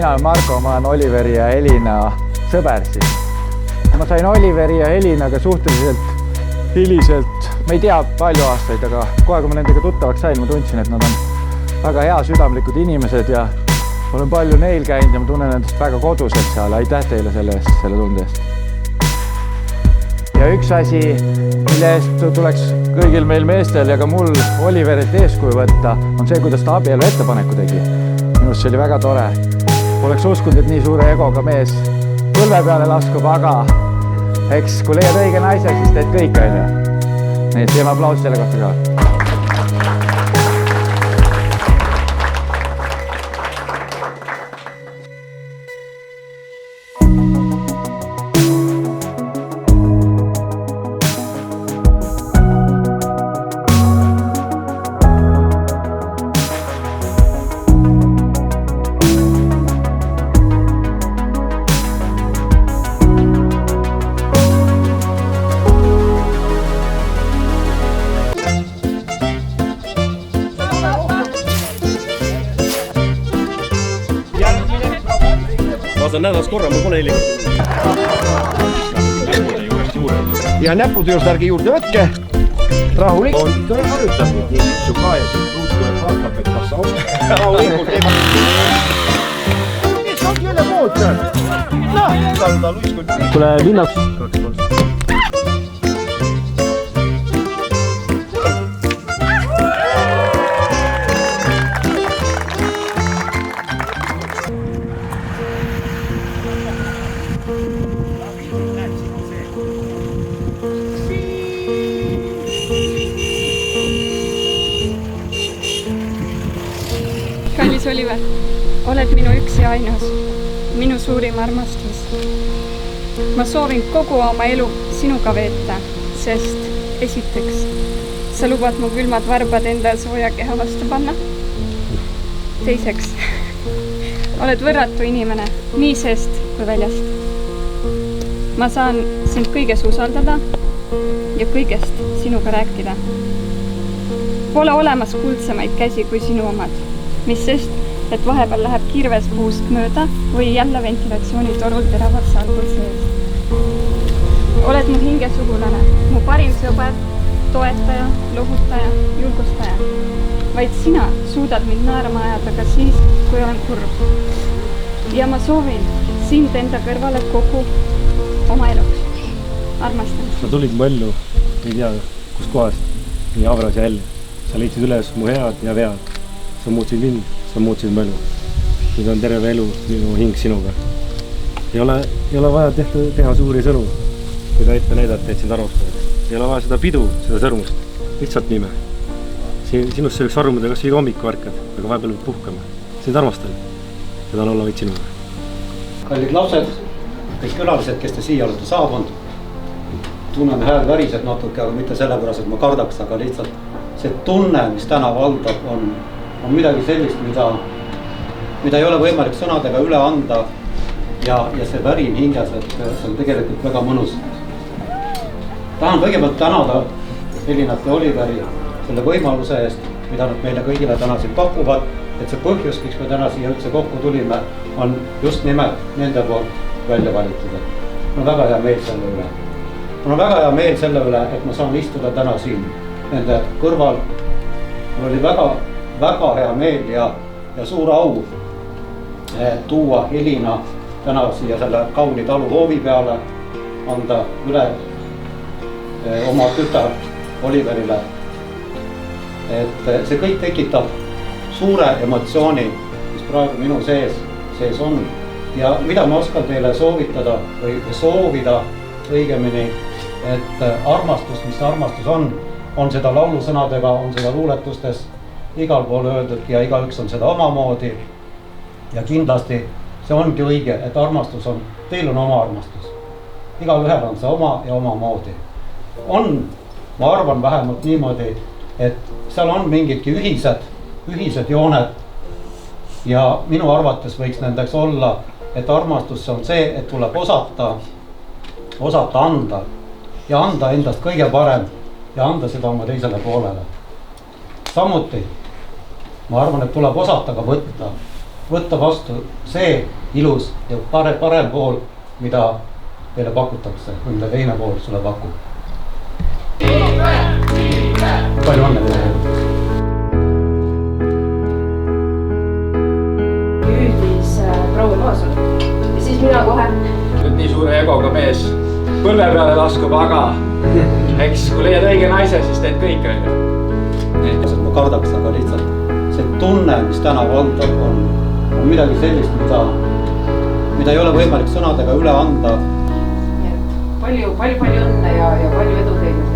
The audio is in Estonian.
mina olen Marko, ma olen Oliveri ja Elina sõber siis. Ma sain Oliveri ja Elinaga suhteliselt hiliselt, ma ei tea palju aastaid, aga kohe kui ma nendega tuttavaks sain, ma tundsin, et nad on väga hea südamlikud inimesed ja ma olen palju neil käinud ja ma tunnen endast väga koduselt seal. Aitäh teile selle tunde eest. Ja üks asi, mille eest tuleks kõigil meil meestel ja ka mul Oliverilt eeskuju võtta, on see, kuidas ta abielu ettepaneku tegi. Minust see oli väga tore. Oleks uskunud, et nii suure egoga mees põlve peale laskub, aga eks kui leiad õige naise, siis teed kõik, on ju. Nii, teeme aplaus selle kohta ka. Nädals korra, ma pole helinud. Ja näppude juurde ärge juurde võtke. Rahulik. On ikka harjutatud nii su ka ja siin ruutu, et vaatab, et kas sa rahulikult teema. Mis on jälle mootor? Ta luiskund. Tule linnas. Kallis Oliver, oled minu üks ja ainus, minu suurim armastus. Ma soovin kogu oma elu sinuga veeta, sest esiteks, sa lubad mu külmad varbad enda sooja keha vastu panna. Teiseks, oled võrratu inimene, nii seest kui väljast. Ma saan sind kõiges usaldada ja kõigest sinuga rääkida. Pole olemas kuldsemaid käsi kui sinu omad. Mis sest, et vahepeal läheb kirves puust mööda või jälle ventilatsioonitorul teravad salgul sees. Oled mu hingesugulane, mu parim sõber, toetaja, lohutaja, julgustaja. Vaid sina suudad mind naerma ajada ka siis, kui olen kurb. Ja ma soovin sind enda kõrvale kogu oma eluks. Armastan. Sa tulid mu ellu, ei tea kus kohast, nii Avras ja Elli. Sa leidsid üles mu head ja vead. Sa muutsid mind, sa muutsid mu elu. Nüüd on terve elu minu hing sinuga. Ei ole vaja teha suuri sõnu, kui ta ette näidata, et sind arvustada. Ei ole vaja seda pidu, seda sõrmust. Lihtsalt nime. Sinust selleks armuda, kas iga hommiku värkad, aga vahepeal puhkame. Sind armastan. Seda on olla vaid sinuga. Kallid lapsed, kõik külalised, kes te siia olete saabunud. Tunnen hääl värised natuke, aga mitte sellepärast, et ma kardaks, aga lihtsalt see tunne, mis täna valdab, on midagi sellist, mida ei ole võimalik sõnadega üle anda ja see värin hinges, et see on tegelikult väga mõnus. Tahan kõigepealt tänada Elinat ja Oliveri selle võimaluse eest, mida nad meile kõigile täna siin pakuvad, et see põhjus, miks me täna siia üldse kokku tulime, on just nimelt nende poolt välja valitud. Mul on väga hea meel selle üle. Mul on väga hea meel selle üle, et ma saan istuda täna siin nende kõrval. Mul oli väga hea meel ja suur au tuua Elina täna siia selle kauni talu hoovi peale, anda üle oma tütar Oliverile. Et see kõik tekitab suure emotsiooni, mis praegu minu sees on. Ja mida ma oskan teile soovitada või soovida õigemini, et armastus, mis armastus on seda laulusõnadega, on seda luuletustes igal pool öeldud ja igaüks on seda omamoodi. Ja kindlasti see ongi õige, et armastus on, teil on oma armastus. Igal ühel on see oma ja omamoodi. Ma arvan vähemalt niimoodi, et seal on mingidki ühised jooned ja minu arvates võiks nendeks olla, et armastus on see, et tuleb osata anda ja anda endast kõige parem ja anda seda oma teisele poolele. Samuti ma arvan, et tuleb osata ka võtta võtta vastu see ilus ja parem pool, mida teile pakutakse või mida teine pool sulle pakub. Palju õnne teile! Hüüdis proua Noosul ja siis mina kohe. Nüüd nii suure egoga mees põlve peale laskub, aga eks kui leiad õige naise, siis teed kõik, on ju. Ma kardaks, aga lihtsalt see tunne, mis täna valdab, on midagi sellist, mida ei ole võimalik sõnadega üle anda. Palju õnne ja palju edu teile!